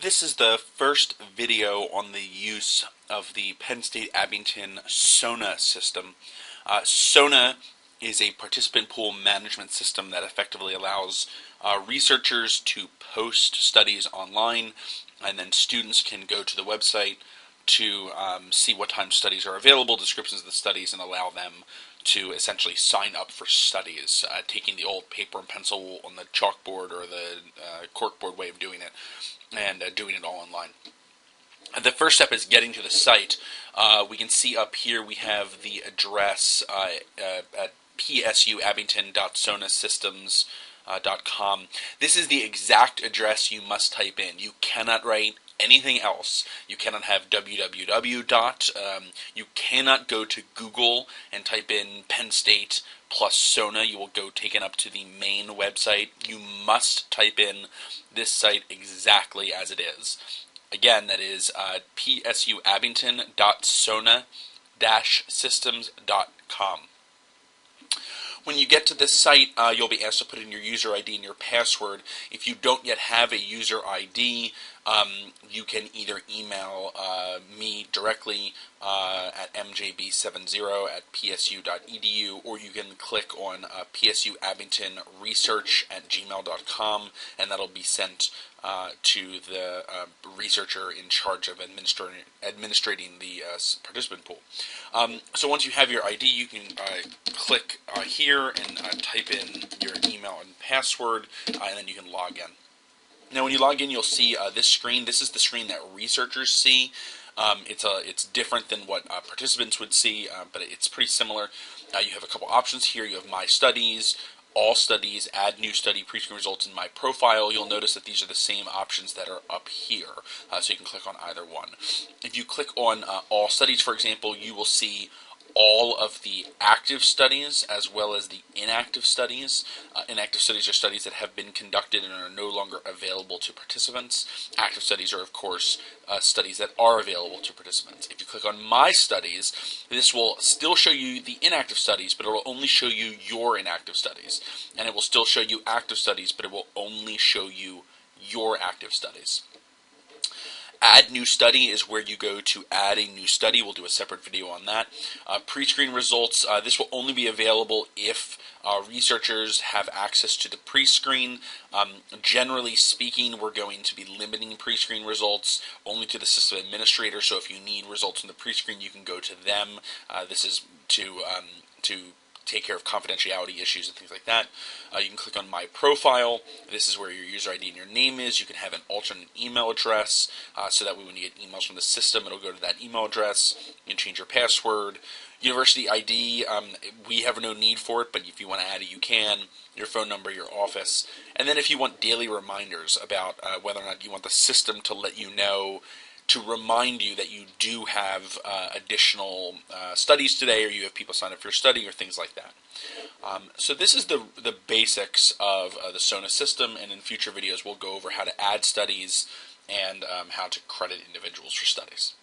This is the first video on the use of the Penn State Abington SONA system. SONA is a participant pool management system that effectively allows researchers to post studies online, and then students can go to the website to see what time studies are available, descriptions of the studies, and allow them to essentially sign up for studies, taking the old paper and pencil on the chalkboard or the corkboard way of doing it, and doing it all online. The first step is getting to the site. We can see up here we have the address at psuabington.sonasystems.com. This is the exact address you must type in. You cannot write anything else. You cannot have www. You cannot go to Google and type in Penn State plus SONA. You will go taken up to the main website. You must type in this site exactly as it is. Again, that is psuabington.sona-systems.com. When you get to this site, you'll be asked to put in your user ID and your password. If you don't yet have a user ID, you can either email me directly at mjb70@psu.edu, or you can click on psuabingtonresearch@gmail.com, and that'll be sent to the researcher in charge of administrating the participant pool. So once you have your ID, you can click here and type in your email and password, and then you can log in. Now, when you log in, you'll see this screen. This is the screen that researchers see. It's different than what participants would see, but it's pretty similar. You have a couple options here. You have My Studies, All Studies, Add New Study, Pre-Screen Results, and My Profile. You'll notice that these are the same options that are up here, so you can click on either one. If you click on All Studies, for example, you will see all of the active studies as well as the inactive studies. Inactive studies are studies that have been conducted and are no longer available to participants. Active studies are, of course, studies that are available to participants. If you click on My Studies, this will still show you the inactive studies, but it will only show you your inactive studies. And it will still show you active studies, but it will only show you your active studies. Add New Study is where you go to add a new study. We'll do a separate video on that. Pre-screen results, this will only be available if researchers have access to the pre-screen. Generally speaking, we're going to be limiting pre-screen results only to the system administrator, so if you need results in the pre-screen, you can go to them. This is to take care of confidentiality issues and things like that. You can click on My Profile. This is where your user ID and your name is. You can have an alternate email address, so that way when you get emails from the system, it'll go to that email address. You can change your password. University ID, we have no need for it, but if you want to add it, you can. Your phone number, your office. And then if you want daily reminders about whether or not you want the system to let you know, to remind you that you do have additional studies today, or you have people sign up for your study, or things like that. So this is the basics of the SONA system, and in future videos we'll go over how to add studies and how to credit individuals for studies.